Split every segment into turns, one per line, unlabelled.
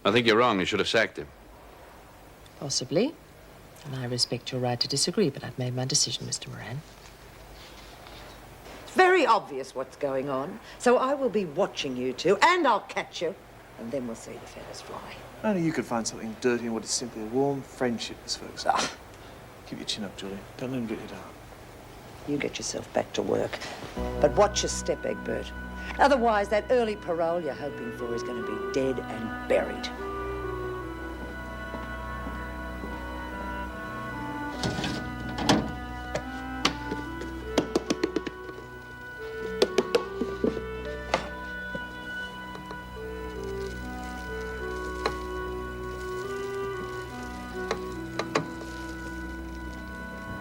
I think you're wrong. You should have sacked him.
Possibly. And I respect your right to disagree, but I've made my decision, Mr. Moran.
It's very obvious what's going on, so I will be watching you two, and I'll catch you, and then we'll see the feathers fly.
Only you could find something dirty in what is simply a warm friendship, Miss Ferguson.
Ah.
Keep your chin up, Julie. Don't let him get you down.
You get yourself back to work. But watch your step, Egbert. Otherwise, that early parole you're hoping for is going to be dead and buried.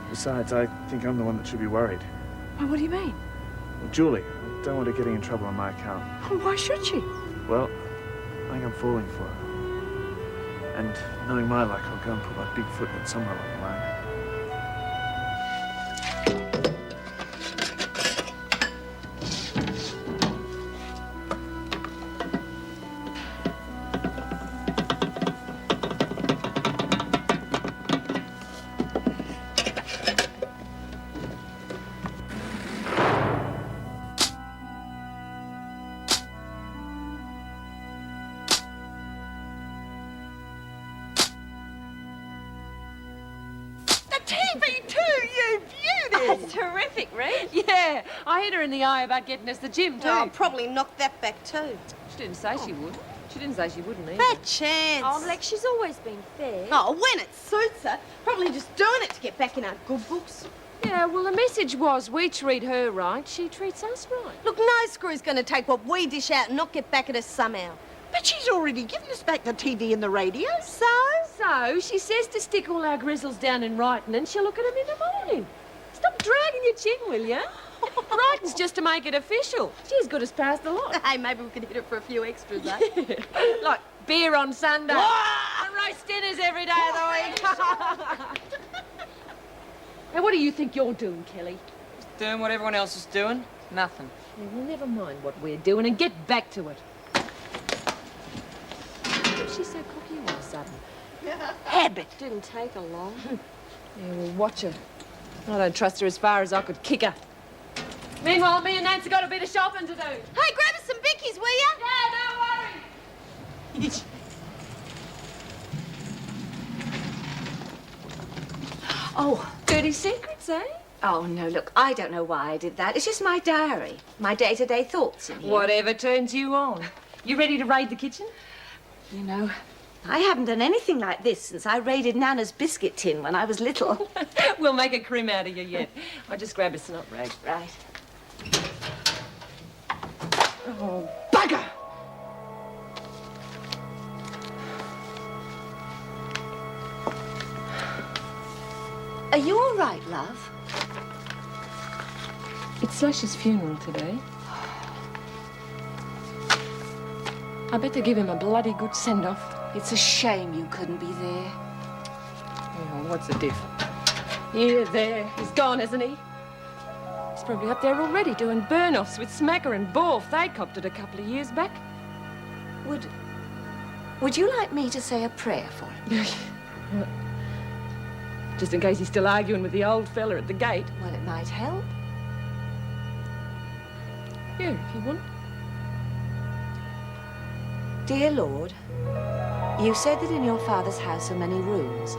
Besides, I think I'm the one that should be worried.
Well, what do you mean?
Well, Julie, I don't want her getting in trouble on my account.
Well, why should she?
Well, I think I'm falling for her. And knowing my luck, I'll go and put my big foot in it somewhere along the line.
That's terrific, Red. Yeah, I hit her in the eye about getting us the gym, too.
I'll probably knock that back, too.
She didn't say she would. She didn't say she wouldn't either.
Bad chance.
Oh, Lex, she's always been fair.
Oh, when it suits her. Probably just doing it to get back in our good books.
Yeah, well, the message was we treat her right, she treats us right.
Look, no screw's going to take what we dish out and not get back at us somehow.
But she's already given us back the TV and the radio.
So, she says to stick all our grizzles down in writing and she'll look at them in the morning. Stop dragging your chin, will you? Writing's just to make it official. She's good as passed the lot.
Hey, maybe we could hit it for a few extras, eh?
Like beer on Sunday. And roast dinners every day of the week. Now, what do you think you're doing, Kelly?
Just doing what everyone else is doing. Nothing.
Yeah, well, never mind what we're doing and get back to it. She's so cocky all of a sudden.
Habit.
Didn't take her long. Yeah, well, watch her. I don't trust her as far as I could kick her. Meanwhile, me and Nancy got a bit of shopping to do.
Hey, grab us some bickies, will you?
Yeah, don't worry.
Oh.
Dirty secrets, eh?
Oh, no, look, I don't know why I did that. It's just my diary. My day-to-day thoughts in here.
Whatever turns you on. You ready to raid the kitchen?
You know, I haven't done anything like this since I raided Nana's biscuit tin when I was little.
We'll make a crim out of you yet. I'll just grab a snot rag.
Right.
Oh, bugger!
Are you all right, love?
It's Slash's funeral today. I better give him a bloody good send-off.
It's a shame you couldn't be there.
Oh, what's the diff? Here, there. He's gone, isn't he? He's probably up there already doing burn-offs with Smacker and Borf. They copped it a couple of years back.
Would you like me to say a prayer for him?
Just in case he's still arguing with the old fella at the gate.
Well, it might help.
Yeah, if you want.
Dear Lord, you said that in your Father's house are many rooms.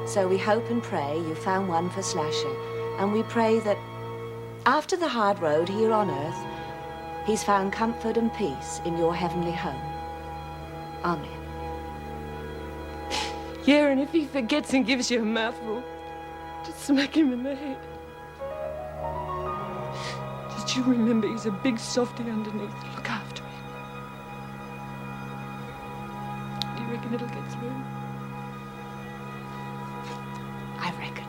So we hope and pray you found one for Slasher. And we pray that after the hard road here on earth, he's found comfort and peace in your heavenly home. Amen.
Yeah, and if he forgets and gives you a mouthful, just smack him in the head. Just you remember he's a big softy underneath. Look after him. Do you reckon it'll get through?
I reckon.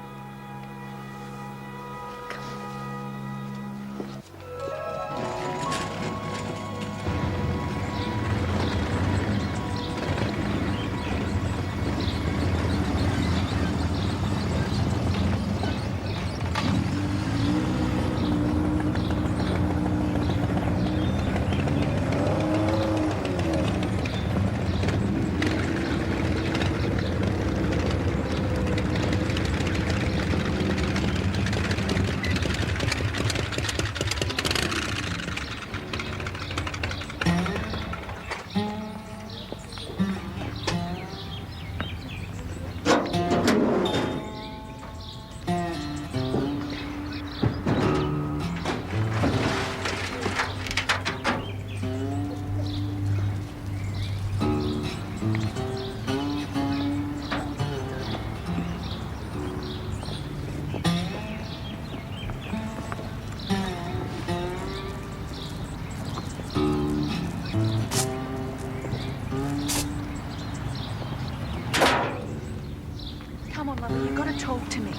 Come on, lovey, you've got to talk to me.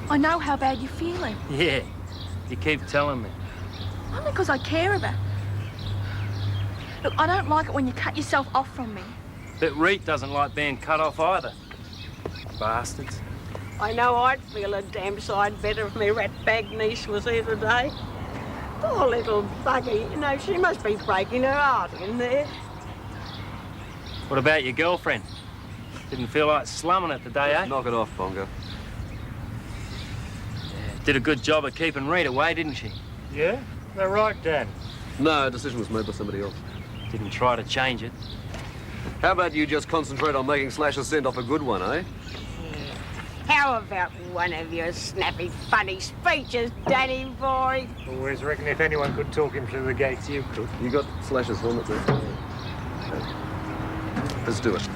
I know how bad you're feeling.
Yeah, you keep telling me.
Only because I care about you. Look, I don't like it when you cut yourself off from me.
But Reet doesn't like being cut off either. Bastards.
I know I'd feel a damn sight better if my rat-bag niece was here today. Poor little buggy, you know, she must be breaking her heart in there.
What about your girlfriend? Didn't feel like slumming it today, eh?
Knock it off, Bongo.
Did a good job of keeping Reet away, didn't she?
Yeah? They're right, Dad.
No, a decision was made by somebody else.
Didn't try to change it.
How about you just concentrate on making Slasher send off a good one, eh?
How about one of your snappy, funny speeches, Danny boy?
Always reckon if anyone could talk him through the gates, you could.
You got Slasher's helmet there? Let's do it.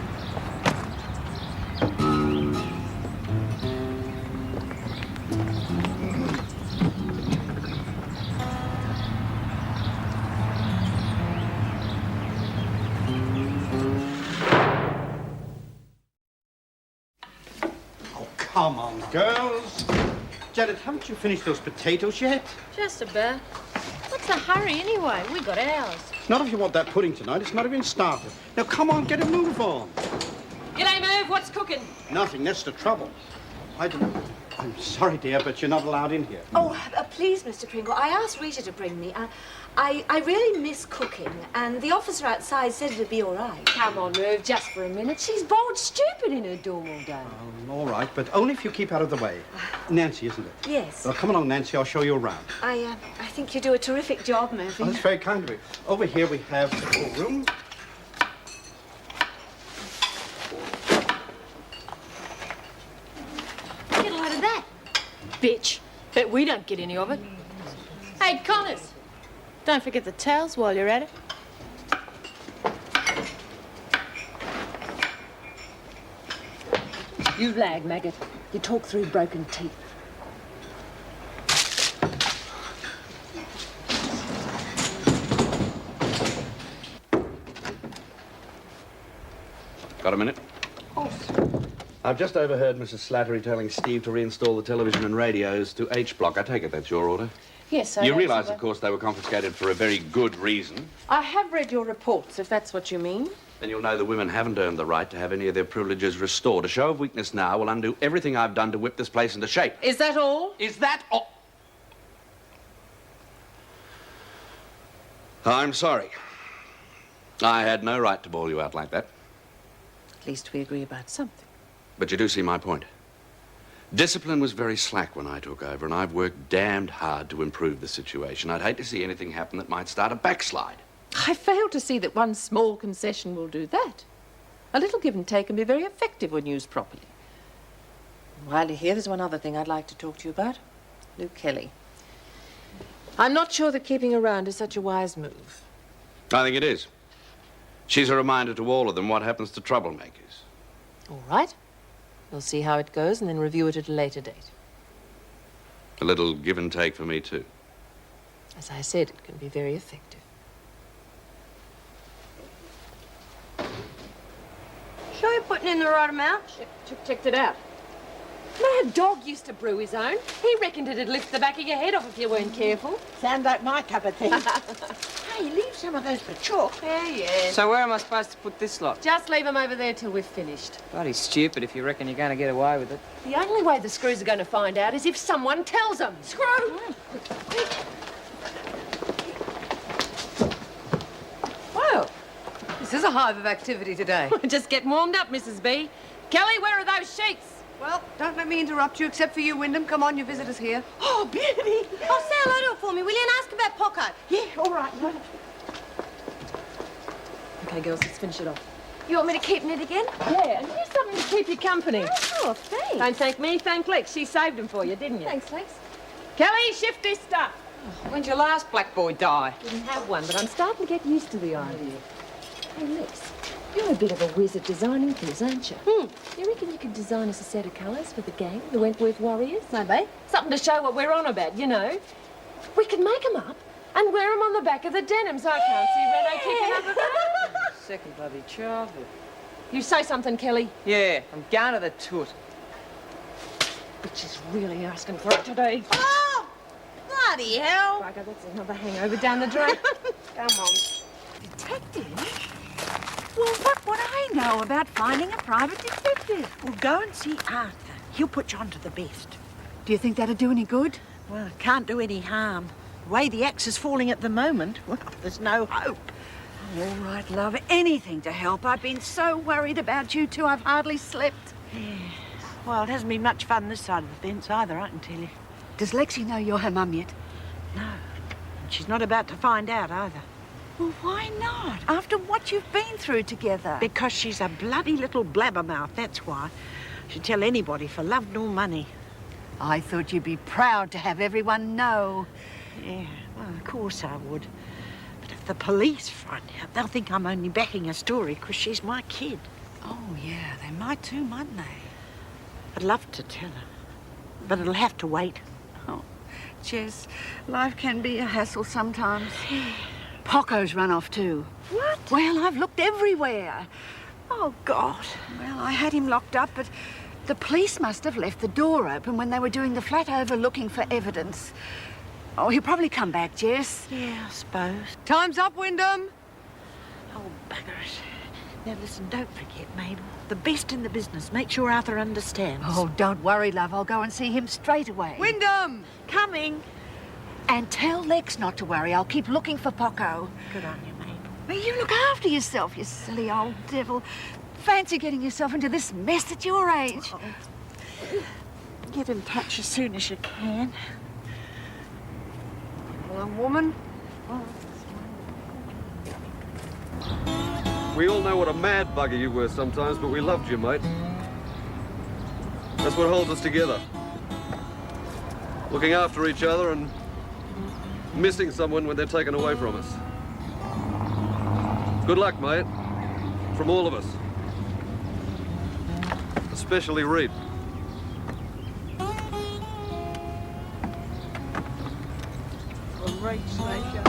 Come on, girls. Janet, haven't you finished those potatoes yet?
Just about. What's the hurry anyway? We got ours.
Not if you want that pudding tonight. It's not even started. Now, come on, get a move on.
G'day, Merv. What's cooking?
Nothing. That's the trouble. I'm sorry, dear, but you're not allowed in here.
Oh, please, Mr. Pringle. I asked Rita to bring me. I really miss cooking, and the officer outside said it'd be all right.
Come on, Merv, just for a minute. She's bored stupid in her dorm all day.
All right, but only if you keep out of the way. Nancy, isn't it?
Yes.
Well, come along, Nancy. I'll show you around.
I think you do a terrific job, Murphy.
Oh, that's very kind of you. Over here we have the full room.
Get a load of that. Bitch. Bet we don't get any of it. Hey, Connors. Don't forget the towels while you're at it. You lag, maggot. You talk through broken teeth.
Got a minute?
Of course.
I've just overheard Mrs. Slattery telling Steve to reinstall the television and radios to H block. I take it that's your order?
Yes,
You realise, of course, they were confiscated for a very good reason.
I have read your reports, if that's what you mean.
Then you'll know the women haven't earned the right to have any of their privileges restored. A show of weakness now will undo everything I've done to whip this place into shape.
Is that all?
Is that all? I'm sorry. I had no right to bawl you out like that.
At least we agree about something.
But you do see my point. Discipline was very slack when I took over, and I've worked damned hard to improve the situation. I'd hate to see anything happen that might start a backslide.
I fail to see that one small concession will do that. A little give and take can be very effective when used properly. While you're here, there's one other thing I'd like to talk to you about. Luke Kelly. I'm not sure that keeping her around is such a wise move.
I think it is. She's a reminder to all of them what happens to troublemakers.
All right. We'll see how it goes and then review it at a later date.
A little give and take for me, too.
As I said, it can be very effective.
Sure you're putting in the right amount?
Checked it out. My dog used to brew his own. He reckoned it'd lift the back of your head off if you weren't careful.
Sound like my cup of tea. Hey, leave some of those for chalk.
Yeah.
So where am I supposed to put this lot?
Just leave them over there till we've finished.
Bloody stupid if you reckon you're going to get away with it.
The only way the screws are going to find out is if someone tells them. Screw!
Well, this is a hive of activity today.
We're just getting warmed up, Mrs. B. Kelly, where are those sheets?
Well, don't let me interrupt you, except for you, Wyndham. Come on, your visitor's here.
Oh, beauty.
Oh, say hello to her for me, will you? And ask about Pocket.
Yeah, all right.
Okay, girls, let's finish it off.
You want me to keep knit again?
Yeah, and here's something to keep you company.
Oh, thanks.
Don't thank me, thank Lex. She saved them for you, didn't you?
Thanks, Lex.
Kelly, shift this stuff.
When'd your last black boy die?
Didn't have one, but I'm starting to get used to the idea. Hey, Lex, you're a bit of a whiz at designing things, aren't you? You reckon you could design us a set of colours for the gang, the Wentworth Warriors?
Maybe.
Something to show what we're on about, you know. We could make them up and wear them on the back of the denim so I can't see Renato kicking up a bit.
Second bloody childhood.
You say something, Kelly.
Yeah, I'm going to the toot.
Bitch is really asking for it today.
Oh! Bloody hell!
Bugger, that's another hangover down the drain. Come on.
Detective? Well, what would I know about finding a private detective?
Well, go and see Arthur. He'll put you on to the best. Do you think that'd do any good? Well, it can't do any harm. The way the axe is falling at the moment, well, there's no hope.
All right, love. Anything to help. I've been so worried about you two, I've hardly slept.
Yeah. Well, it hasn't been much fun this side of the fence either, I can tell you.
Does Lexi know you're her mum yet?
No. And she's not about to find out either.
Well, why not? After what you've been through together.
Because she's a bloody little blabbermouth, that's why. She'd tell anybody for love nor money.
I thought you'd be proud to have everyone know.
Yeah, well, of course I would. But if the police find out, they'll think I'm only backing her story because she's my kid.
Oh, yeah, they might too, mightn't they?
I'd love to tell her, but it'll have to wait.
Oh, Jess, life can be a hassle sometimes. Poco's run off too.
What?
Well, I've looked everywhere. Oh, God. Well, I had him locked up, but the police must have left the door open when they were doing the flat over looking for evidence. Oh, he'll probably come back, Jess.
Yeah, I suppose.
Time's up, Wyndham.
Oh, bugger it. Now, listen, don't forget, Mabel. The best in the business. Make sure Arthur understands.
Oh, don't worry, love. I'll go and see him straight away.
Wyndham!
Coming.
And tell Lex not to worry. I'll keep looking for Poco.
Good on you, Mabel.
Well, you look after yourself, you silly old devil. Fancy getting yourself into this mess at your age.
Oh. Get in touch as soon as you can.
Well, woman.
We all know what a mad bugger you were sometimes, but we loved you, mate. That's what holds us together. Looking after each other and missing someone when they're taken away from us. Good luck, mate. From all of us. Especially Reed.
Great slasher.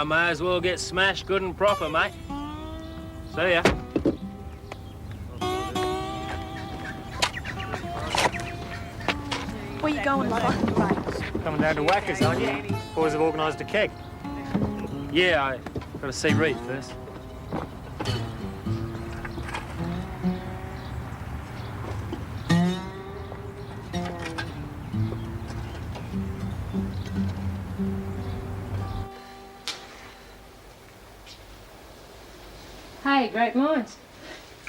May as well get smashed good and proper, mate. See ya.
Where you going, lover?
Coming down to Whackers, aren't you? Boys have organised a keg.
Yeah, I gotta see Reed first.
Hey, great minds.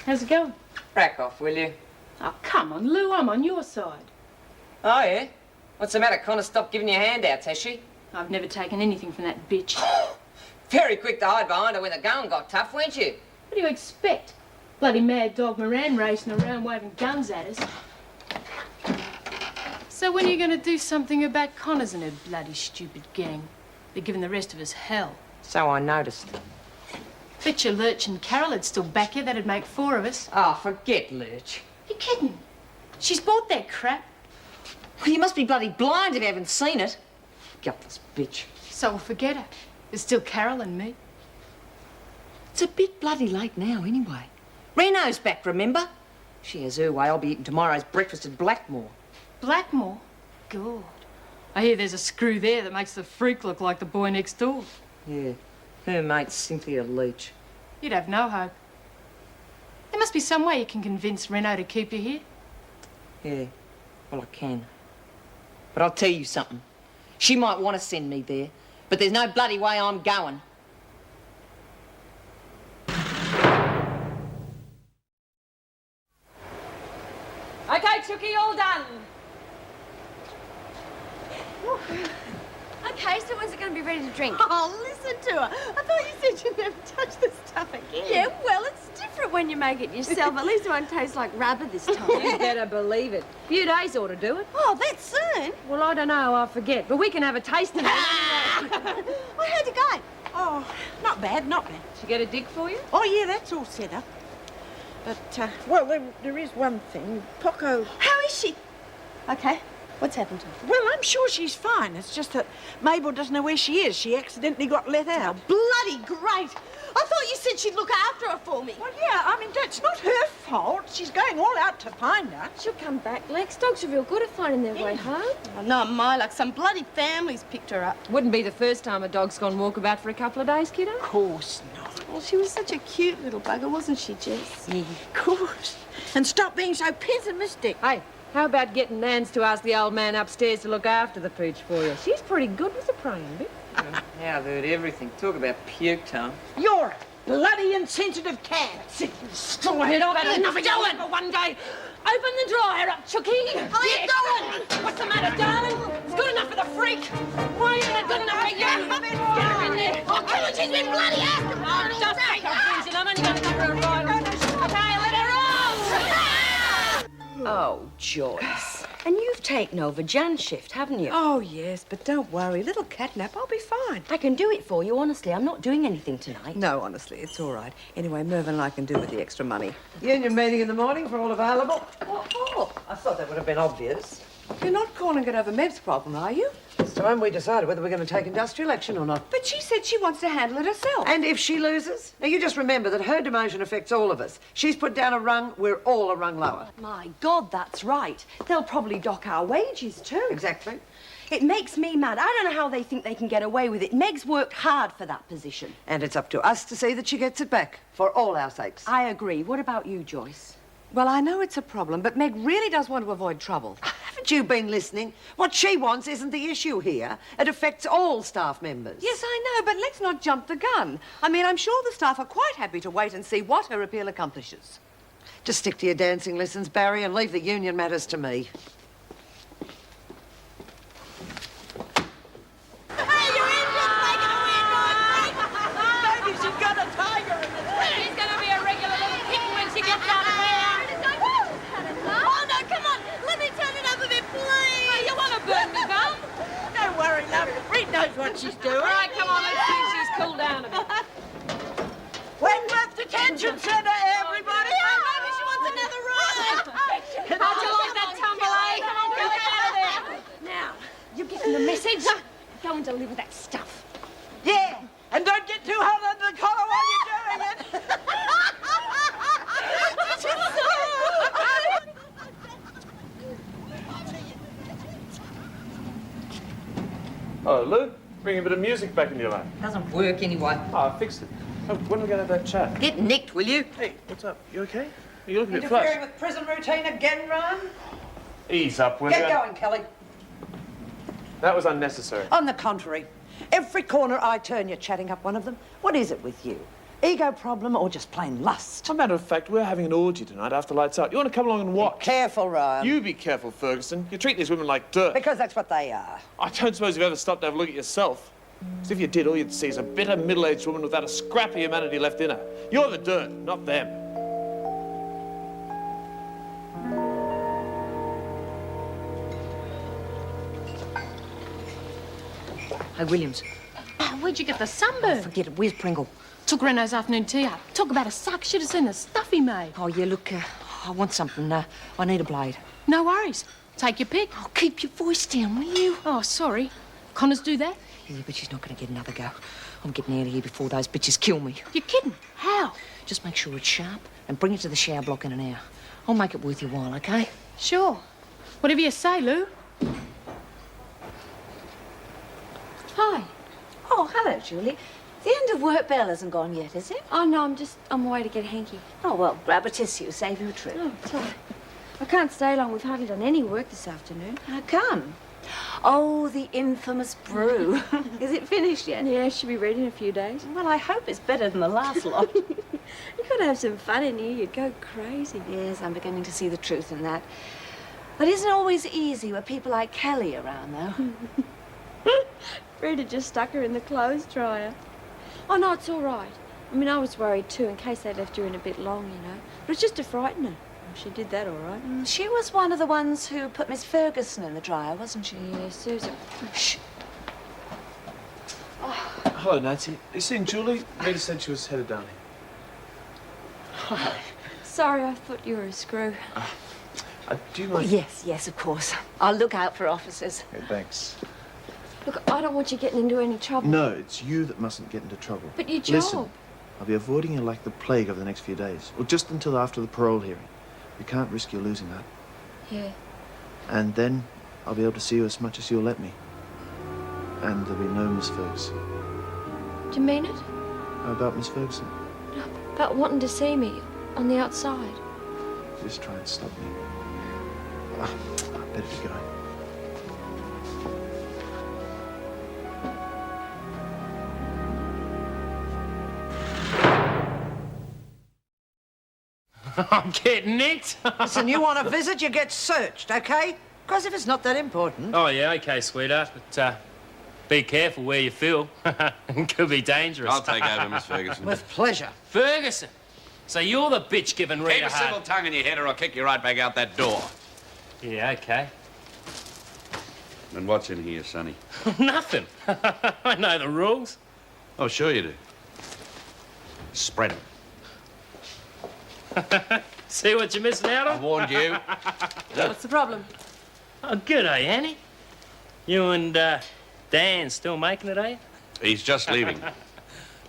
How's it going?
Crack off, will you?
Oh, come on, Lou, I'm on your side.
Oh, yeah? What's the matter? Connor stopped giving you handouts, has she?
I've never taken anything from that bitch.
Very quick to hide behind her when the going got tough, weren't you?
What do you expect? Bloody mad dog Moran racing around waving guns at us. So when are you going to do something about Connors and her bloody stupid gang? They're giving the rest of us hell.
So I noticed.
Bet your Lurch and Carol would still back you. That'd make 4 of us.
Oh, forget Lurch.
You kidding? She's bought that crap.
Well, you must be bloody blind if you haven't seen it. Gutless bitch.
So we'll forget her. There's still Carol and me.
It's a bit bloody late now, anyway. Reno's back, remember? She has her way. I'll be eating tomorrow's breakfast at Blackmore.
Blackmore? God. I hear there's a screw there that makes the freak look like the boy next door.
Yeah. Her mate's Cynthia Leach.
You'd have no hope. There must be some way you can convince Reno to keep you here.
Yeah. Well, I can. But I'll tell you something. She might want to send me there, but there's no bloody way I'm going.
Chucky, all done. Okay, so when's it going to be ready to drink?
Oh, listen to her. I thought you said you'd never touch this stuff again.
Yeah, well, it's different when you make it yourself. At least it won't taste like rubber this time.
You better believe it. A few days ought to do it.
Oh, that soon?
Well, I don't know, I forget. But we can have a taste of it.
Well, how'd it go? Oh, not bad, not bad.
She get a dig for you?
Oh, yeah, that's all set up. But, well, there is one thing. Poco...
How is she? Okay. What's happened to her?
Well, I'm sure she's fine. It's just that Mabel doesn't know where she is. She accidentally got let out.
Bloody great! I thought you said she'd look after her for me.
Well, yeah, I mean, that's not her fault. She's going all out to find her.
She'll come back, Lex. Dogs are real good at finding their way home. Oh, not my luck. Some bloody family's picked her up.
Wouldn't be the first time a dog's gone walkabout for a couple of days, kiddo.
Of course not.
Well, she was such a cute little bugger, wasn't she, Jess?
Yeah, of course. And stop being so pessimistic.
Hey, how about getting Nance to ask the old man upstairs to look after the pooch for you? She's pretty good with the praying bit.
Now I've heard everything. Talk about puke time.
You're a bloody insensitive cat.
Strawhead, I've had enough doing for one day. Open the dryer up, Chucky.
How are you doing?
What's the matter, darling? It's good enough for the freak. Why isn't it good enough for you? Get her in there.
Oh, come on, she's been bloody after me.
Oh, just take her easy. I'm only going to give her a ride. Okay, let her roll.
Oh, Joyce. And you've taken over Jan's shift, haven't you?
Oh, yes, but don't worry. Little catnap, I'll be fine.
I can do it for you, honestly. I'm not doing anything tonight.
No, honestly, it's all right. Anyway, Mervyn and I can do with the extra money.
Union meeting in the morning for all available.
What for?
I thought that would have been obvious.
You're not calling it over Meb's problem, are you?
It's time we decided whether we're going to take industrial action or not.
But she said she wants to handle it herself.
And if she loses? Now, you just remember that her demotion affects all of us. She's put down a rung, we're all a rung lower.
My God, that's right. They'll probably dock our wages, too.
Exactly.
It makes me mad. I don't know how they think they can get away with it. Meg's worked hard for that position.
And it's up to us to see that she gets it back, for all our sakes.
I agree. What about you, Joyce?
Well, I know it's a problem, but Meg really does want to avoid trouble.
Haven't you been listening? What she wants isn't the issue here. It affects all staff members.
Yes, I know, but let's not jump the gun. I mean, I'm sure the staff are quite happy to wait and see what her appeal accomplishes.
Just stick to your dancing lessons, Barry, and leave the union matters to me.
Hey, your engine's making a weird noise, mate.
Maybe she's got a tiger in the tank.
She's going to be a regular little kitten when she gets out of there.
Oh, no, come on. Let me turn it up a bit, please.
Oh, you want to burn me, bum?
Don't worry, love. Reed knows what she's doing.
All right, come on, let's see if she's cooled down a bit.
Wentworth Detention Centre, everybody.
Maybe she wants another ride.
How'd you like that tumble, eh? Come on, get out of there.
Now, you're getting the message. Go and deliver that stuff.
Yeah, and don't get too hot under the collar while you're doing it.
Oh, Lou, bring a bit of music back into your life.
Doesn't work anyway.
Oh, I fixed it. Oh, when are we going to have that chat?
Get nicked, will you?
Hey, what's up? You okay? You look a bit
Interfering
flushed.
with prison routine again, Ryan?
Ease up, will you?
Get going, Kelly.
That was unnecessary.
On the contrary, every corner I turn, you're chatting up one of them. What is it with you? Ego problem or just plain lust?
As a matter of fact, we're having an orgy tonight after lights out. You want to come along and watch?
Be careful, Ryan.
You be careful, Ferguson. You treat these women like dirt.
Because that's what they are.
I don't suppose you've ever stopped to have a look at yourself. Because if you did, all you'd see is a bitter, middle-aged woman without a scrap of humanity left in her. You're the dirt, not them.
Hey, Williams.
Where'd you get the sunburn?
Forget it. Where's Pringle?
Took Renault's afternoon tea out. Talk about a suck. Should have seen the stuff he made.
Oh, yeah, look, I want something. I need a blade.
No worries. Take your pick.
Oh, keep your voice down, will you?
Oh, sorry. Connors do that?
Yeah, but she's not going to get another go. I'm getting out of here before those bitches kill me.
You're kidding. How?
Just make sure it's sharp and bring it to the shower block in an hour. I'll make it worth your while, okay?
Sure. Whatever you say, Lou. Hi.
Oh, hello, Julie. The end of work bell hasn't gone yet, is it?
Oh, no, I'm just on my way to get hanky.
Oh, well, grab a tissue, save you a trip.
Oh, sorry. I can't stay long. We've hardly done any work this afternoon.
How come? Oh, the infamous brew. Is it finished yet?
Yeah, should be ready in a few days.
Well, I hope it's better than the last lot.
You've got to have some fun in here. You'd go crazy.
Yes, I'm beginning to see the truth in that. It isn't always easy with people like Kelly around, though.
Rita just stuck her in the clothes dryer. Oh, no, it's all right. I mean, I was worried too in case they left her in a bit long, you know. But it's just to frighten her. She did that all right.
She was one of the ones who put Miss Ferguson in the dryer, wasn't she?
Yeah, Susan.
Shh.
Hello, Nancy. You seen Julie? Rita said she was headed down here. Hi.
Sorry, I thought you were a screw.
Do you mind?
Yes, of course. I'll look out for officers.
Okay, thanks.
Look, I don't want you getting into any trouble.
No, it's you that mustn't get into trouble.
But your job.
Listen, I'll be avoiding you like the plague over the next few days. Or just until after the parole hearing. We can't risk you losing that.
Yeah.
And then I'll be able to see you as much as you'll let me. And there'll be no Miss Ferguson.
Do you mean it?
How about Miss Ferguson?
About wanting to see me on the outside.
Just try and stop me. I better be going.
I'm getting nicked.
Listen, you want a visit, you get searched, okay? Because if it's not that important...
Oh, yeah, okay, sweetheart. But, be careful where you feel. It could be dangerous.
I'll take over, Miss Ferguson.
With pleasure.
Ferguson? So you're the bitch giving Rita
Keep a civil tongue in your head or I'll kick you right back out that door.
Yeah, okay.
And what's in here, Sonny?
Nothing. I know the rules.
Oh, sure you do. Spread 'em.
See what you're missing out on?
I warned you.
What's the problem?
Oh, good, Annie? You and, Dan still making it, eh?
He's just leaving.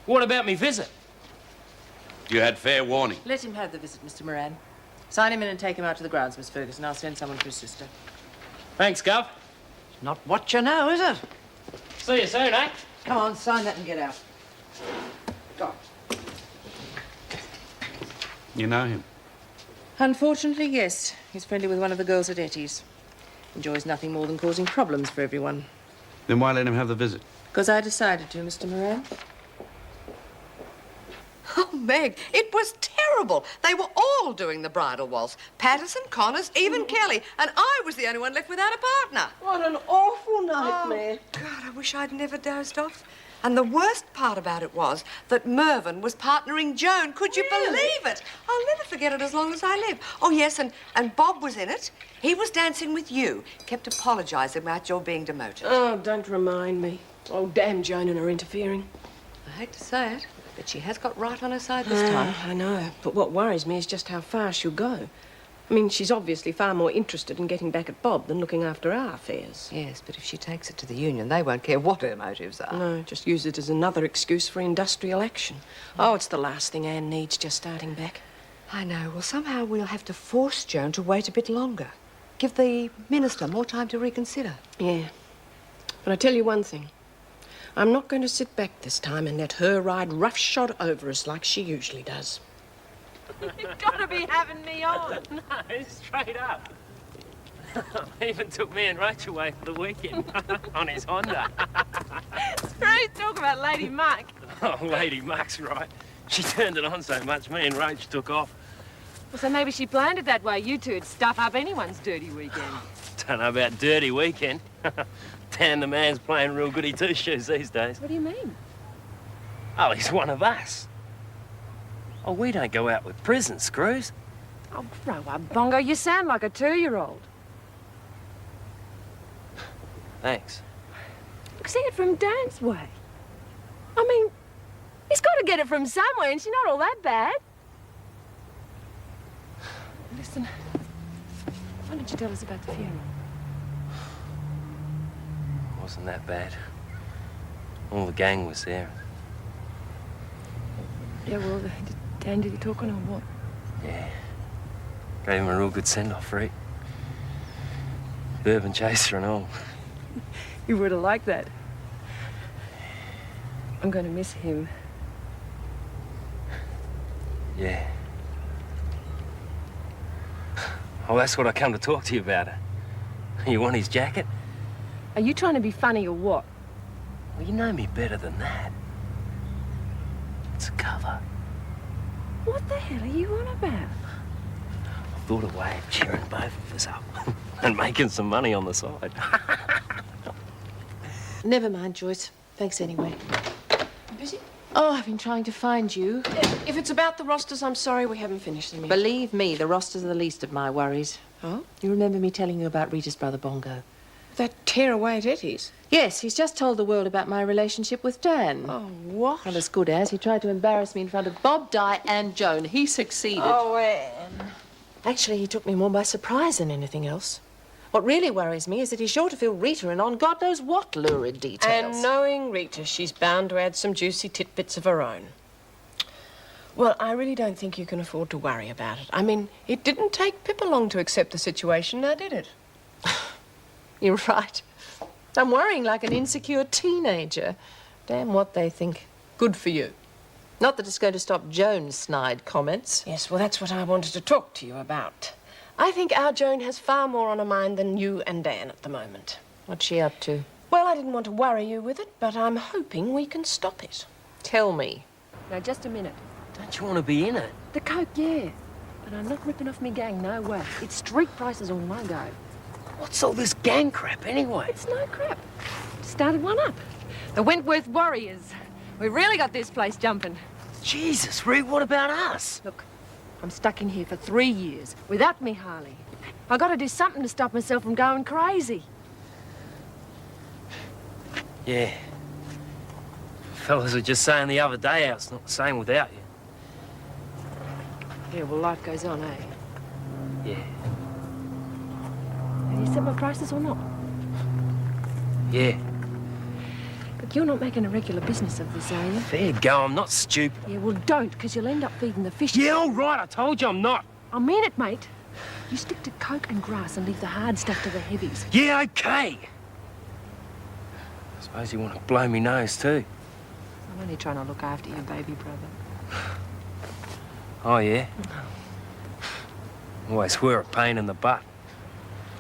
What about me visit?
You had fair warning.
Let him have the visit, Mr. Moran. Sign him in and take him out to the grounds, Miss Ferguson. I'll send someone for his sister.
Thanks, Gov.
Not what you know, is it?
See you soon, eh?
Come on, sign that and get out. Go.
You know him?
Unfortunately, yes. He's friendly with one of the girls at Etty's. Enjoys nothing more than causing problems for everyone.
Then why let him have the visit?
Because I decided to, Mr. Moran.
Oh, Meg, it was terrible. They were all doing the bridal waltz. Patterson, Connors, even Kelly. And I was the only one left without a partner.
What an awful nightmare.
Oh, God, I wish I'd never dozed off. And the worst part about it was that Mervyn was partnering Joan. Could you believe it? I'll never forget it as long as I live. Oh, yes, and Bob was in it. He was dancing with you. Kept apologising about your being demoted.
Oh, don't remind me. Oh, damn Joan and her interfering.
I hate to say it, but she has got right on her side this time.
I know, but what worries me is just how far she'll go. I mean, she's obviously far more interested in getting back at Bob than looking after our affairs.
Yes, but if she takes it to the union, they won't care what her motives are.
No, just use it as another excuse for industrial action. Oh, it's the last thing Anne needs just starting back.
I know. Well, somehow we'll have to force Joan to wait a bit longer. Give the minister more time to reconsider.
Yeah. But I tell you one thing. I'm not going to sit back this time and let her ride roughshod over us like she usually does.
You've got to be having me on.
No, straight up. Even took me and Rachel away for the weekend on his Honda.
Screw talk about Lady Muck.
Oh, Lady Muck's right. She turned it on so much, me and Rach took off.
Well, so maybe she planned it that way. You two'd stuff up anyone's dirty weekend.
Don't know about dirty weekend. Dan the man's playing real goody two-shoes these days.
What do you mean?
Oh, he's one of us. Oh, we don't go out with prison screws.
Oh, grow up, Bongo. You sound like a 2-year-old.
Thanks.
See it from Dan's way. I mean, he's got to get it from somewhere, and she's not all that bad. Listen, why didn't you tell us about the funeral?
Wasn't that bad. All the gang was there.
Yeah, well, Dan, did he talk on or what?
Yeah. Gave him a real good send-off for it. Bourbon chaser and all.
You would have liked that. I'm going to miss him.
Yeah. Oh, that's what I come to talk to you about. You want his jacket?
Are you trying to be funny or what?
Well, you know me better than that. It's a cover.
What the hell are you on about?
I thought a way of cheering both of us up. And making some money on the side.
Never mind, Joyce. Thanks anyway.
You busy?
Oh, I've been trying to find you.
If it's about the rosters, I'm sorry we haven't finished them yet.
Believe me, the rosters are the least of my worries.
Oh?
You remember me telling you about Rita's brother, Bongo?
That tearaway at Eddie's?
Yes, he's just told the world about my relationship with Dan.
Oh, what?
Not as good as. He tried to embarrass me in front of Bob, Di and Joan. He succeeded.
Oh, Anne.
Actually, he took me more by surprise than anything else. What really worries me is that he's sure to fill Rita in on God knows what lurid details.
And knowing Rita, she's bound to add some juicy tidbits of her own. Well, I really don't think you can afford to worry about it. I mean, it didn't take Pippa long to accept the situation, now did it?
You're right. I'm worrying like an insecure teenager. Damn what they think.
Good for you.
Not that it's going to stop Joan's snide comments.
Yes, well, that's what I wanted to talk to you about. I think our Joan has far more on her mind than you and Dan at the moment.
What's she up to?
Well, I didn't want to worry you with it, but I'm hoping we can stop it.
Tell me.
Now, just a minute.
Don't you want to be in it?
The coke, yeah. But I'm not ripping off me gang, no way. It's street prices on my go.
What's all this gang crap anyway?
It's no crap. Started one up. The Wentworth Warriors. We really got this place jumping.
Jesus, Ruth, what about us?
Look, I'm stuck in here for 3 years without me Harley. I got to do something to stop myself from going crazy.
Yeah. Fellas were just saying the other day how it's not the same without you.
Yeah, well, life goes on, eh?
Yeah.
Have you set my prices or not?
Yeah.
But you're not making a regular business of this, are you?
Fair go, I'm not stupid.
Yeah, well, don't, because you'll end up feeding the fish.
Yeah, all right, I told you I'm not.
I mean it, mate. You stick to coke and grass and leave the hard stuff to the heavies.
Yeah, okay. I suppose you want to blow me nose too.
I'm only trying to look after your baby brother.
Oh, yeah? Always were a pain in the butt.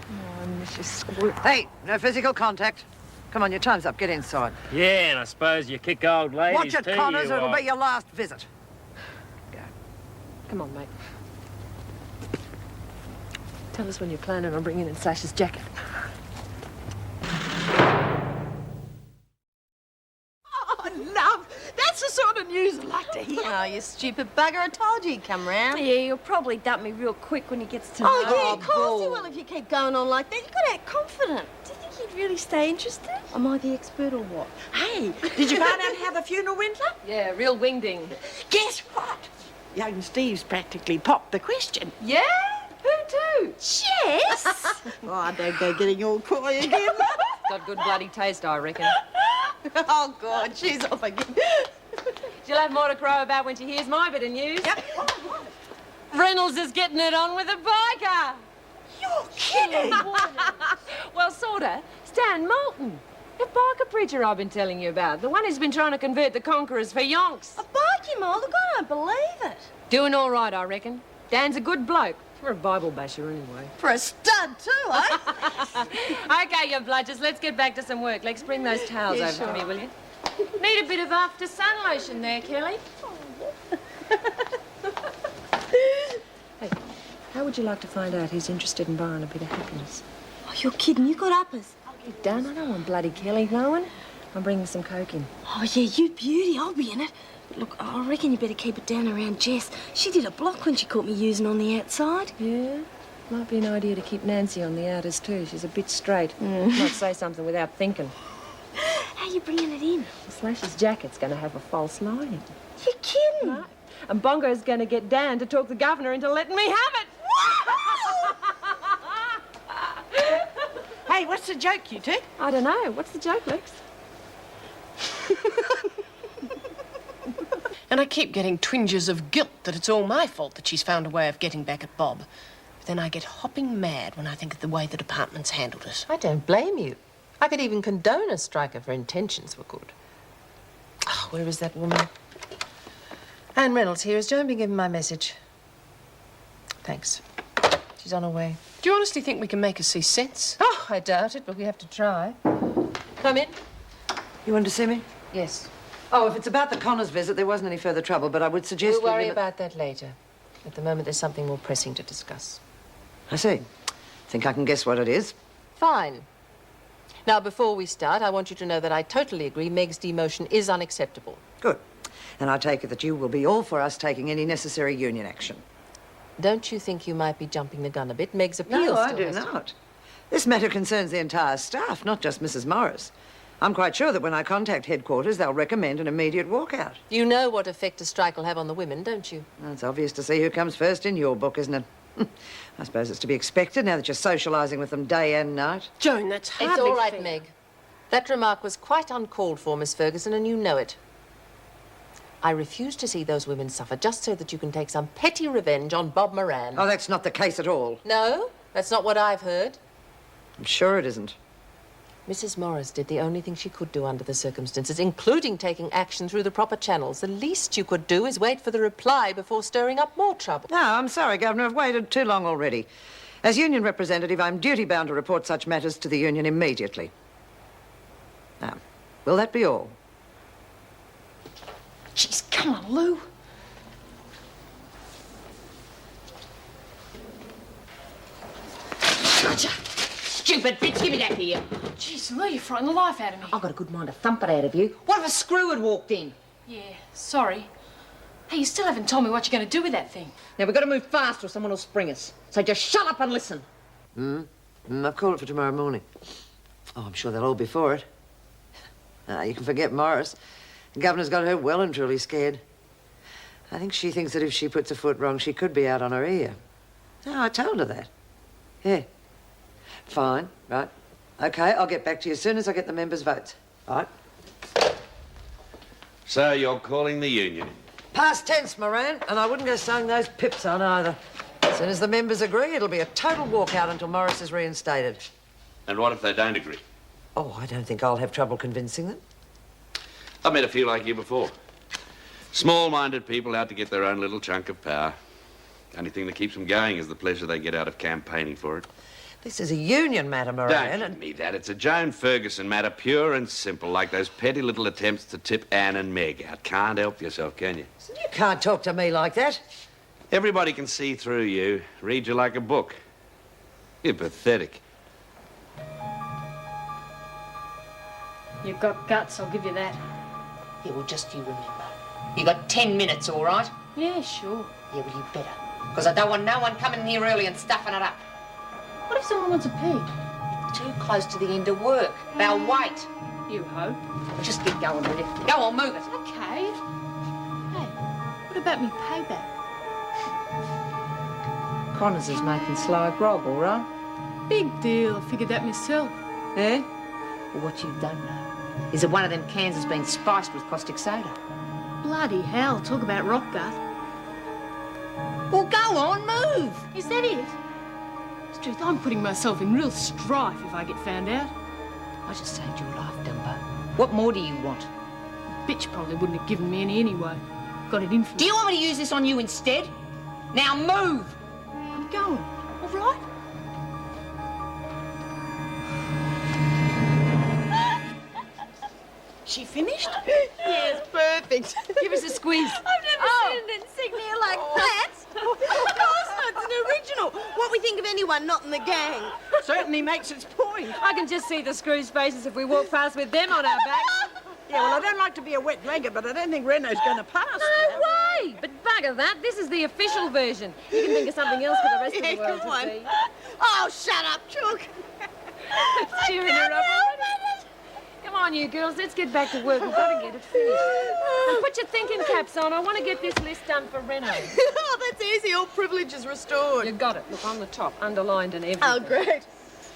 Oh, I miss you, squirt.
Hey, no physical contact. Come on, your time's up. Get inside.
Yeah, and I suppose you kick old ladies
Watch it,
too,
Connors,
you
or it'll
are.
be your last visit.
Go. Come on, mate. Tell us when you're planning on bringing in Sash's jacket.
Oh, love, that's the sort of news I like to hear.
Oh, you stupid bugger. I told you he'd come round. Yeah, he'll probably dump me real quick when he gets to know.
Oh, yeah,
of course he will if you keep going on like that. You've got to act confident. Do you think he'd really stay interested? Am I the expert or what?
Hey, did you find out how the funeral went, love?
Yeah, real wingding.
Guess what? Young Steve's practically popped the question.
Yeah? Who to?
Jess! Oh, don't go getting all coy again.
Got good bloody taste, I reckon.
Oh, God, she's off again.
She'll have more to crow about when she hears my bit of news.
Yep.
Reynolds is getting it on with a biker.
You're kidding.
Well, sorta. Stan Moulton. The biker preacher I've been telling you about. The one who's been trying to convert the conquerors for yonks.
A bikie, Ma? Look, I don't believe it.
Doing all right, I reckon. Dan's a good bloke. For a Bible basher, anyway.
For a stud, too, eh?
Okay, you bludgers, let's get back to some work. Lex, bring those towels
Yeah,
over
sure.
to me, will you? Need a bit of after-sun lotion there, Kelly. Hey, how would you like to find out who's interested in buying a bit of happiness?
Oh, you're kidding. You got uppers.
Get done. I don't want bloody Kelly knowing. I'm bringing some coke in.
Oh, yeah, you beauty. I'll be in it. But look, I reckon you better keep it down around Jess. She did a block when she caught me using on the outside.
Yeah? Might be an idea to keep Nancy on the outers, too. She's a bit straight. Might say something without thinking.
How you bringing it in?
Slash's jacket's going to have a false lining.
You're kidding.
Right. And Bongo's going to get Dan to talk the governor into letting me have it.
Hey, what's the joke, you two?
I don't know. What's the joke, Lex?
And I keep getting twinges of guilt that it's all my fault that she's found a way of getting back at Bob. But then I get hopping mad when I think of the way the department's handled it.
I don't blame you. I could even condone a strike if her intentions were good. Oh, where is that woman? Anne Reynolds here. Has Joan been given my message? Thanks. She's on her way.
Do you honestly think we can make her see sense?
Oh, I doubt it, but we have to try. Come in.
You want to see me?
Yes.
Oh, if it's about the Connors visit, there wasn't any further trouble, but I would suggest
We'll worry
limit...
about that later. At the moment, there's something more pressing to discuss.
I see. Think I can guess what it is?
Fine. Now, before we start, I want you to know that I totally agree Meg's demotion is unacceptable.
Good. And I take it that you will be all for us taking any necessary union action.
Don't you think you might be jumping the gun a bit? Meg's appeal
No, I
still
do
has to-
not. This matter concerns the entire staff, not just Mrs. Morris. I'm quite sure that when I contact headquarters, they'll recommend an immediate walkout.
You know what effect a strike will have on the women, don't you?
Well, it's obvious to see who comes first in your book, isn't it? I suppose it's to be expected now that you're socialising with them day and night.
Joan, that's hardly
It's all right,
fair.
Meg. That remark was quite uncalled for, Miss Ferguson, and you know it. I refuse to see those women suffer just so that you can take some petty revenge on Bob Moran.
Oh, that's not the case at all.
No? That's not what I've heard.
I'm sure it isn't.
Mrs. Morris did the only thing she could do under the circumstances, including taking action through the proper channels. The least you could do is wait for the reply before stirring up more trouble.
No, I'm sorry, Governor. I've waited too long already. As union representative, I'm duty-bound to report such matters to the union immediately. Now, will that be all?
Jeez, come on, Lou.
Gotcha. Stupid bitch, give me that here.
Jeez, Lou, you frightened the life out of me.
I've got a good mind to thump it out of you. What if a screw had walked in?
Yeah, sorry. Hey, you still haven't told me what you're going to do with that thing.
Now, we've got to move fast or someone will spring us. So just shut up and listen.
I've called it for tomorrow morning. Oh, I'm sure they'll all be for it. You can forget Morris. The governor's got her well and truly scared. I think she thinks that if she puts a foot wrong, she could be out on her ear. Oh, I told her that. Yeah. Fine, right. Okay, I'll get back to you as soon as I get the members' votes. All right?
So you're calling the union?
Past tense, Moran, and I wouldn't go sewing those pips on either. As soon as the members agree, it'll be a total walkout until Morris is reinstated.
And what if they don't agree?
Oh, I don't think I'll have trouble convincing them.
I've met a few like you before. Small-minded people out to get their own little chunk of power. Only thing that keeps them going is the pleasure they get out of campaigning for it.
This is a union matter, Moran.
Don't give me that. It's a Joan Ferguson matter, pure and simple, like those petty little attempts to tip Anne and Meg out. Can't help yourself, can you?
You can't talk to me like that.
Everybody can see through you, read you like a book. You're pathetic.
You've got guts, I'll give you that.
Yeah, well, just you remember. You got 10 minutes, all right?
Yeah, sure.
Yeah, well, you better. Because I don't want no one coming in here early and stuffing it up.
What if someone wants a pig?
Too close to the end of work. They'll wait.
You hope.
Well, just get going with it. Go on, move it.
Okay. Hey, what about me payback?
Connors is making sly grog, all right?
Big deal. I figured that myself.
Eh?
Well, what you don't know is that one of them cans has been spiced with caustic soda.
Bloody hell, talk about rock gut.
Well, go on, move.
Is that it? Truth, I'm putting myself in real strife if I get found out.
I just saved your life, Dumbo. What more do you want?
The bitch probably wouldn't have given me any anyway. Got it in for me.
Do you want me to use this on you instead? Now move!
I'm going. All right?
She finished?
Yes, perfect.
Give us a squeeze.
I've never seen an insignia like that.
Of course not, it's an original. What we think of anyone not in the gang.
Certainly makes its point.
I can just see the screws' faces if we walk past with them on our backs.
Yeah, well, I don't like to be a wet blanket, but I don't think Renault's going to pass.
No way! But bugger that, this is the official version. You can think of something else for the rest of the world
come
to
on.
see.
Oh, shut up, Chook.
It's cheering her up already. Come on, you girls, let's get back to work. We've got to get it finished. And put your thinking caps on. I want to get this list done for Renault.
Oh, that's easy. All privileges restored.
You got it. Look, on the top, underlined and everything.
Oh, great.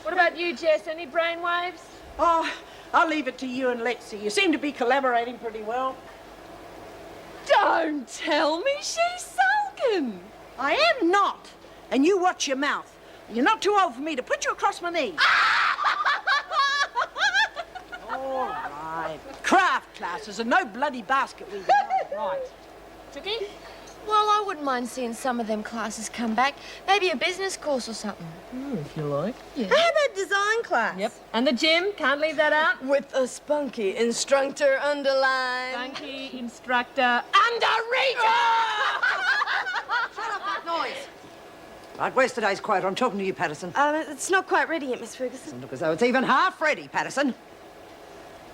What about you, Jess? Any brainwaves?
Oh, I'll leave it to you and Lexi. You seem to be collaborating pretty well.
Don't tell me she's sulking.
I am not. And you watch your mouth. You're not too old for me to put you across my knee. All right. Craft classes and no bloody basket weaving. Right.
Tookie?
Well, I wouldn't mind seeing some of them classes come back. Maybe a business course or something.
If you like.
Yeah.
How about design class?
Yep. And the gym, can't leave that out.
With a spunky instructor underlined.
Funky instructor underrated!
Shut up that noise. Right, where's today's quota? I'm talking to you, Patterson.
It's not quite ready yet, Miss Ferguson.
Doesn't look as though it's even half ready, Patterson.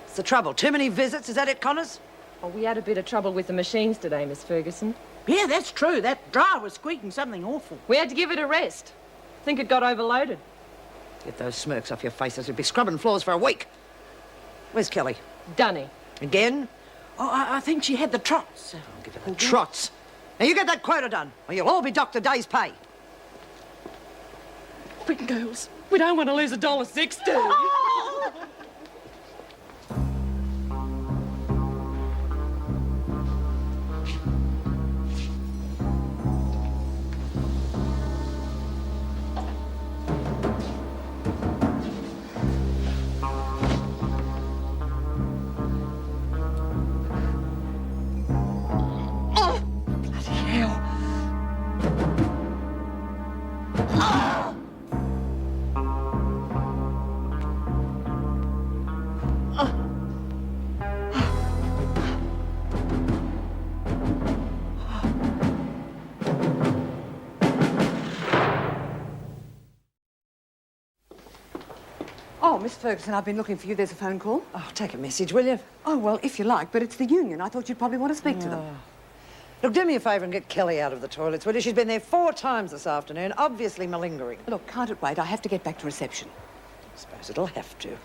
What's the trouble? Too many visits? Is that it, Connors?
Oh, we had a bit of trouble with the machines today, Miss Ferguson.
Yeah, that's true. That dryer was squeaking something awful.
We had to give it a rest. I think it got overloaded.
Get those smirks off your faces. We'd be scrubbing floors for a week. Where's Kelly?
Dunny.
Again?
Oh, I think she had the trots.
I'll give her the trots. Now, you get that quota done, or you'll all be docked a day's pay.
Quick, girls. We don't want to lose $1.60.
Oh, Miss Ferguson, I've been looking for you. There's a phone call.
Oh, take a message, will you?
Oh, well, if you like, but it's the union. I thought you'd probably want to speak to them.
Look, do me a favour and get Kelly out of the toilets, will you? She's been there 4 times this afternoon, obviously malingering.
Look, can't it wait? I have to get back to reception.
I suppose it'll have to.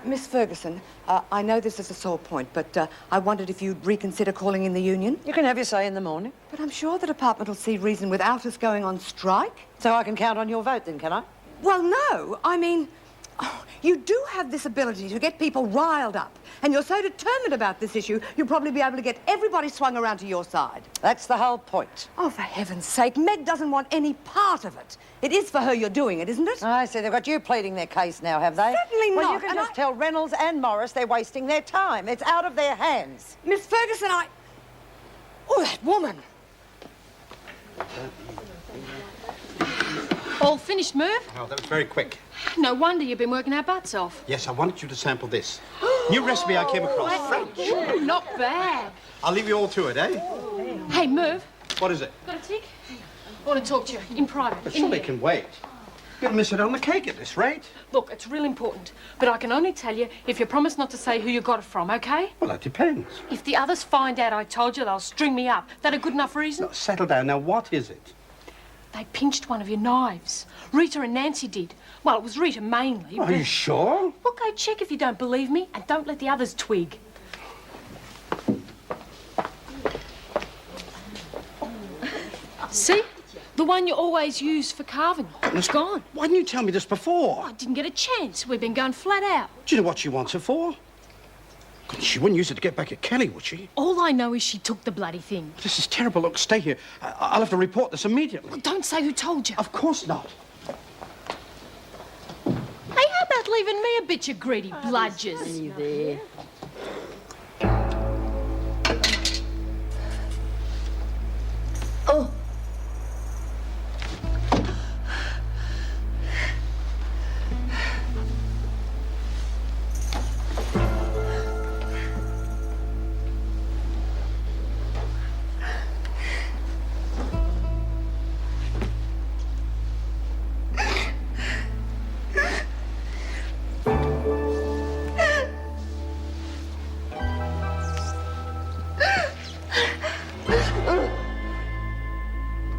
Miss Ferguson, I know this is a sore point, but I wondered if you'd reconsider calling in the union.
You can have your say in the morning.
But I'm sure the department will see reason without us going on strike.
So I can count on your vote then, can I?
Well, no. I mean, you do have this ability to get people riled up. And you're so determined about this issue, you'll probably be able to get everybody swung around to your side.
That's the whole point.
Oh, for heaven's sake, Meg doesn't want any part of it. It is for her you're doing it, isn't it?
I see. They've got you pleading their case now, have they?
Certainly
well,
not.
you can just tell Reynolds and Morris they're wasting their time. It's out of their hands.
Miss Ferguson, Oh, that woman!
All finished, Merv?
Oh, that was very quick.
No wonder you've been working our butts off.
Yes, I wanted you to sample this. New recipe I came across. French.
Ooh, not bad.
I'll leave you all to it, eh?
Hey, Merv.
What is it?
Got a tick? I want to talk to you in private.
But surely it can wait. You'll miss it on the cake at this rate.
Look, it's real important, but I can only tell you if you promise not to say who you got it from, okay?
Well, that depends.
If the others find out I told you, they'll string me up. That a good enough reason?
No, settle down. Now, what is it?
They pinched one of your knives. Rita and Nancy did. Well, it was Rita mainly.
Are you sure?
Well, go check if you don't believe me, and don't let the others twig. See? The one you always use for carving. It's gone.
Why didn't you tell me this before?
I didn't get a chance. We've been going flat out.
Do you know what she wants it for? God, she wouldn't use it to get back at Kelly, would she?
All I know is she took the bloody thing.
This is terrible. Look, stay here. I'll have to report this immediately.
Well, don't say who told you.
Of course not.
Hey, how about leaving me a bit, you greedy bludgers?
You there?
Oh.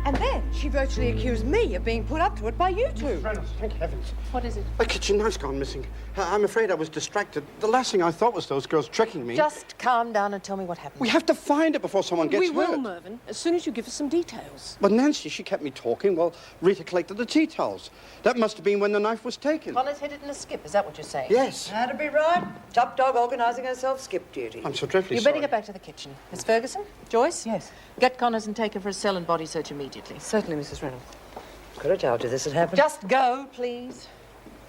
And then she virtually accused me of being put up to it by you two.
Reynolds, thank heavens.
What is it?
My kitchen knife's gone missing. I'm afraid I was distracted. The last thing I thought was those girls tricking me.
Just calm down and tell me what happened.
We have to find it before someone gets
We
hurt.
will, Mervyn, as soon as you give us some details.
But Nancy, she kept me talking while Rita collected the tea towels. That must have been when the knife was taken.
Connor's headed in a skip, is that what you're saying?
Yes.
That'd be right. Top dog organising herself skip duty.
I'm so dreadfully
You
sorry.
better get back to the kitchen. Miss Ferguson? Joyce? Yes. Get Connors and take her for a cell and body search immediately.
Certainly, Mrs. Reynolds. Could have told you this had happened.
Just go, please.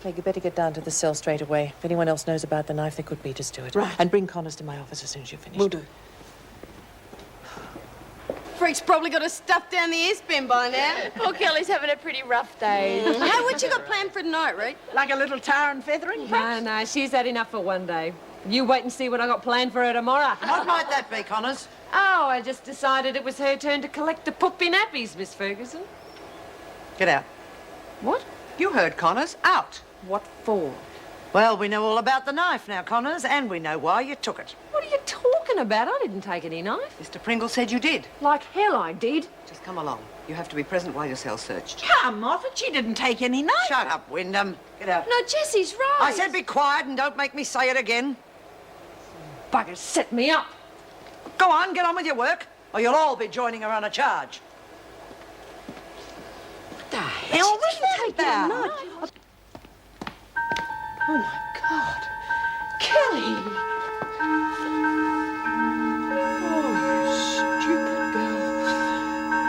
Meg, you better get down to the cell straight away. If anyone else knows about the knife, they could beat us to it.
Right.
And bring Connors to my office as soon as you're finished.
Will do.
Freak's probably got us stuffed down the east bin by now.
Poor Kelly's having a pretty rough day.
Hey, what you got planned for tonight, Reed?
Like a little tar and feathering, perhaps?
No, she's had enough for one day. You wait and see what I got planned for her tomorrow.
What might that be, Connors?
Oh, I just decided it was her turn to collect the puppy nappies, Miss Ferguson.
Get out.
What?
You heard Connors. Out.
What for?
Well, we know all about the knife now, Connors, and we know why you took it.
What are you talking about? I didn't take any knife.
Mr. Pringle said you did.
Like hell I did.
Just come along. You have to be present while your cell's searched.
Come off it. She didn't take any knife.
Shut up, Wyndham. Get out.
No, Jessie's right.
I said be quiet and don't make me say it again.
Buggers set me up.
Go on, get on with your work, or you'll all be joining her on a charge.
What the hell was that?
Oh, my God. Kelly! Oh, you stupid girl.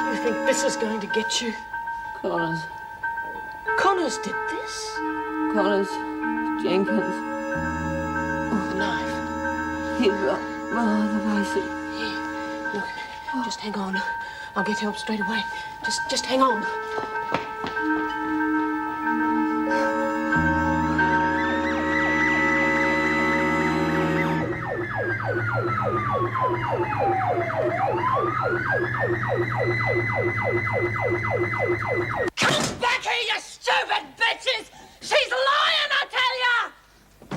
Do you think this is going to get you?
Connors.
Connors did this?
Connors. Jenkins.
The knife.
He's got the basic.
Here, look, just hang on. I'll get help straight away. Just hang on.
Come back here, you stupid bitches! She's lying, I tell ya!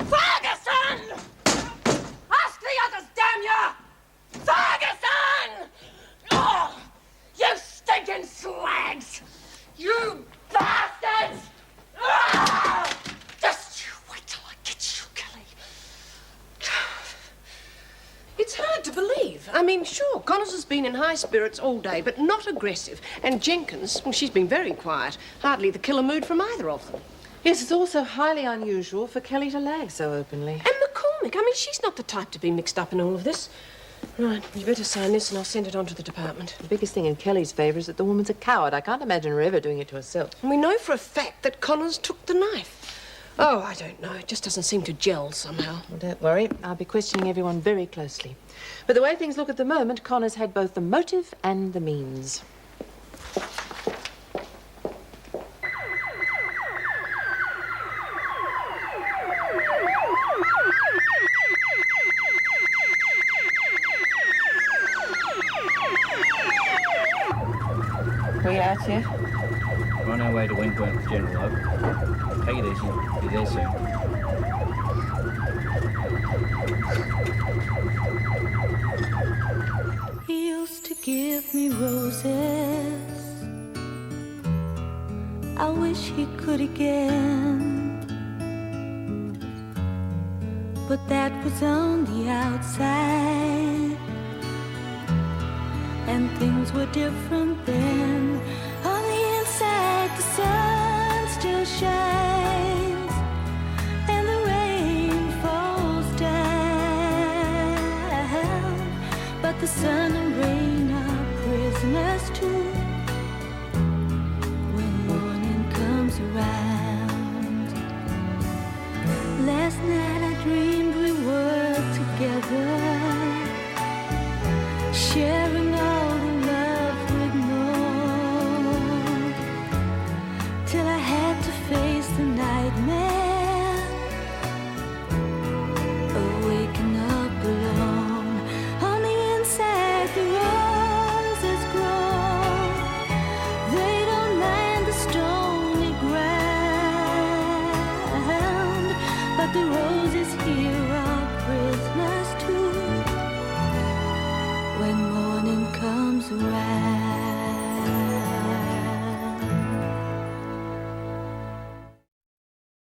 Ferguson! Ask the others, damn ya! Ferguson! Oh, you stinking slags! You bastards! Ah! Just you wait till I get you, Kelly.
It's hard to believe. I mean, sure, Connors has been in high spirits all day, but not aggressive. And Jenkins, well, she's been very quiet. Hardly the killer mood from either of them.
Yes, it's also highly unusual for Kelly to lag so openly.
And McCormick, I mean, she's not the type to be mixed up in all of this. Right, you better sign this and I'll send it on to the department.
The biggest thing in Kelly's favour is that the woman's a coward. I can't imagine her ever doing it to herself.
And we know for a fact that Connors took the knife. Oh, I don't know. It just doesn't seem to gel somehow.
Well, don't worry. I'll be questioning everyone very closely. But the way things look at the moment, Connors had both the motive and the means.
We out here? We're on our way to Wentworth General Oak. Take it easy. Be there soon.
He used to give me roses. I wish he could again. But that was on the outside, and things were different then. On the inside, the sun still shines, and the rain falls down. But the sun and rain are prisoners too when morning comes around. Last night I dreamed we were together, sharing all the love we'd known, till I had to face the nightmare of waking up alone. On the inside, the roses grow. They don't mind the stony ground, but the roses here are prisoners too when morning comes around.